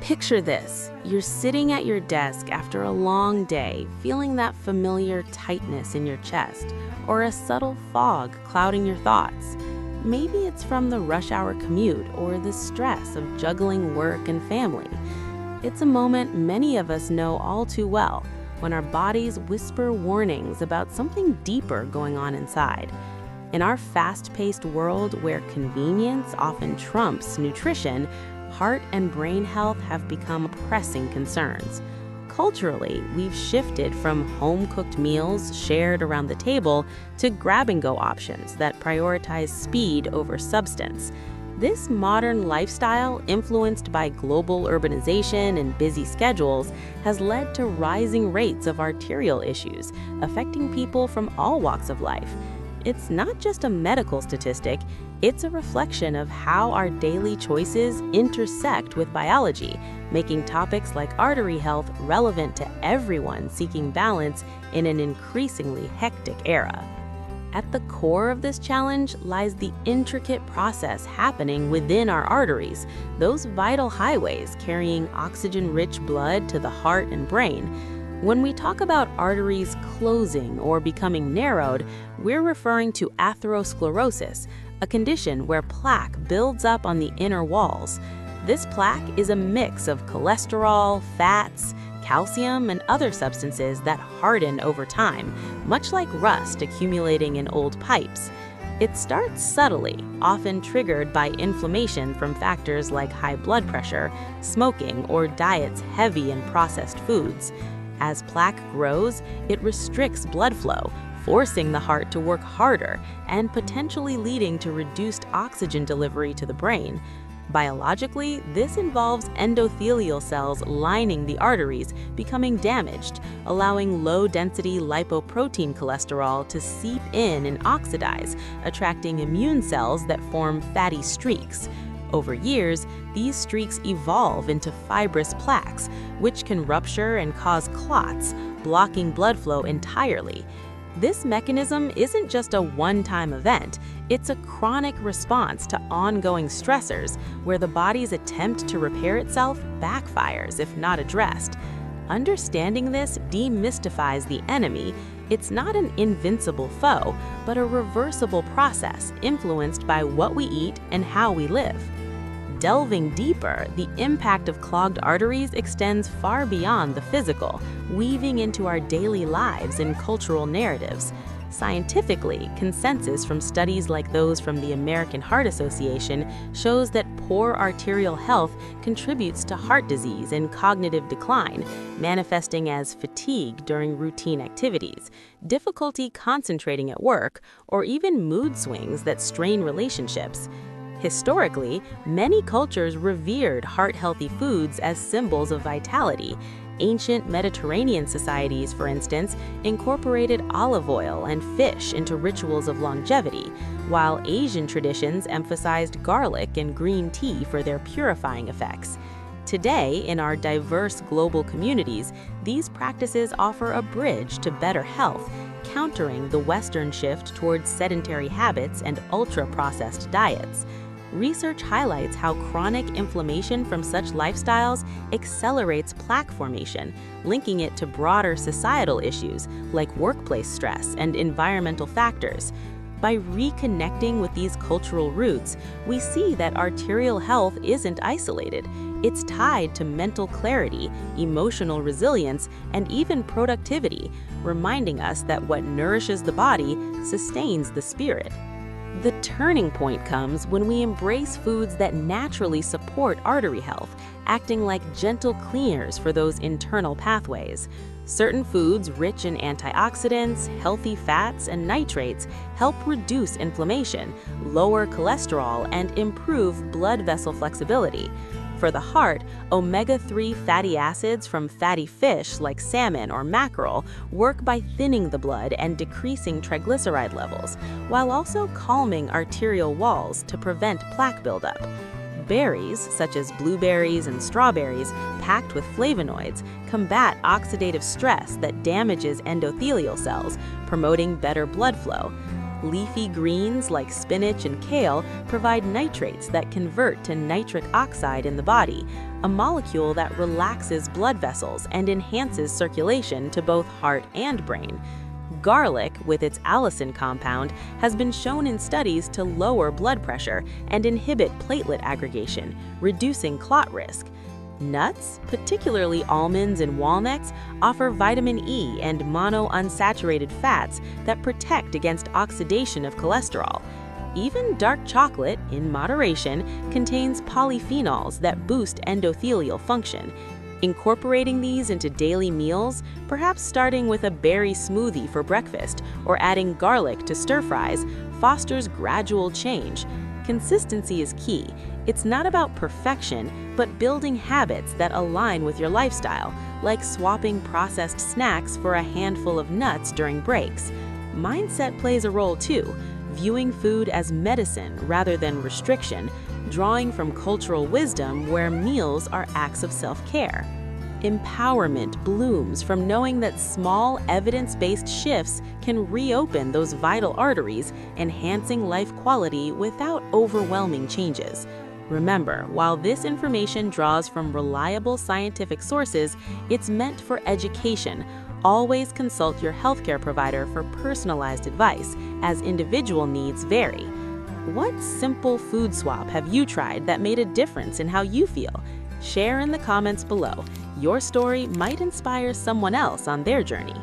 Picture this. You're sitting at your desk after a long day, feeling that familiar tightness in your chest, or a subtle fog clouding your thoughts. Maybe it's from the rush hour commute or the stress of juggling work and family. It's a moment many of us know all too well, when our bodies whisper warnings about something deeper going on inside. In our fast-paced world where convenience often trumps nutrition, heart and brain health have become pressing concerns. Culturally, we've shifted from home-cooked meals shared around the table to grab-and-go options that prioritize speed over substance. This modern lifestyle, influenced by global urbanization and busy schedules, has led to rising rates of arterial issues, affecting people from all walks of life. It's not just a medical statistic, it's a reflection of how our daily choices intersect with biology, making topics like artery health relevant to everyone seeking balance in an increasingly hectic era. At the core of this challenge lies the intricate process happening within our arteries, those vital highways carrying oxygen-rich blood to the heart and brain. When we talk about arteries closing or becoming narrowed, we're referring to atherosclerosis, a condition where plaque builds up on the inner walls. This plaque is a mix of cholesterol, fats, calcium, and other substances that harden over time, much like rust accumulating in old pipes. It starts subtly, often triggered by inflammation from factors like high blood pressure, smoking, or diets heavy in processed foods. As plaque grows, it restricts blood flow, forcing the heart to work harder and potentially leading to reduced oxygen delivery to the brain. Biologically, this involves endothelial cells lining the arteries becoming damaged, allowing low-density lipoprotein cholesterol to seep in and oxidize, attracting immune cells that form fatty streaks. Over years, these streaks evolve into fibrous plaques, which can rupture and cause clots, blocking blood flow entirely. This mechanism isn't just a one-time event, it's a chronic response to ongoing stressors where the body's attempt to repair itself backfires if not addressed. Understanding this demystifies the enemy. It's not an invincible foe, but a reversible process influenced by what we eat and how we live. Delving deeper, the impact of clogged arteries extends far beyond the physical, weaving into our daily lives and cultural narratives. Scientifically, consensus from studies like those from the American Heart Association shows that poor arterial health contributes to heart disease and cognitive decline, manifesting as fatigue during routine activities, difficulty concentrating at work, or even mood swings that strain relationships. Historically, many cultures revered heart-healthy foods as symbols of vitality. Ancient Mediterranean societies, for instance, incorporated olive oil and fish into rituals of longevity, while Asian traditions emphasized garlic and green tea for their purifying effects. Today, in our diverse global communities, these practices offer a bridge to better health, countering the Western shift towards sedentary habits and ultra-processed diets. Research highlights how chronic inflammation from such lifestyles accelerates plaque formation, linking it to broader societal issues like workplace stress and environmental factors. By reconnecting with these cultural roots, we see that arterial health isn't isolated. It's tied to mental clarity, emotional resilience, and even productivity, reminding us that what nourishes the body sustains the spirit. The turning point comes when we embrace foods that naturally support artery health, acting like gentle cleaners for those internal pathways. Certain foods rich in antioxidants, healthy fats, and nitrates help reduce inflammation, lower cholesterol, and improve blood vessel flexibility. For the heart, omega-3 fatty acids from fatty fish like salmon or mackerel work by thinning the blood and decreasing triglyceride levels, while also calming arterial walls to prevent plaque buildup. Berries, such as blueberries and strawberries, packed with flavonoids, combat oxidative stress that damages endothelial cells, promoting better blood flow. Leafy greens like spinach and kale provide nitrates that convert to nitric oxide in the body, a molecule that relaxes blood vessels and enhances circulation to both heart and brain. Garlic, with its allicin compound, has been shown in studies to lower blood pressure and inhibit platelet aggregation, reducing clot risk. Nuts, particularly almonds and walnuts, offer vitamin E and monounsaturated fats that protect against oxidation of cholesterol. Even dark chocolate, in moderation, contains polyphenols that boost endothelial function. Incorporating these into daily meals, perhaps starting with a berry smoothie for breakfast or adding garlic to stir-fries, fosters gradual change. Consistency is key. It's not about perfection, but building habits that align with your lifestyle, like swapping processed snacks for a handful of nuts during breaks. Mindset plays a role too, viewing food as medicine rather than restriction, drawing from cultural wisdom where meals are acts of self-care. Empowerment blooms from knowing that small, evidence-based shifts can reopen those vital arteries, enhancing life quality without overwhelming changes. Remember, while this information draws from reliable scientific sources, it's meant for education. Always consult your healthcare provider for personalized advice, as individual needs vary. What simple food swap have you tried that made a difference in how you feel? Share in the comments below. Your story might inspire someone else on their journey.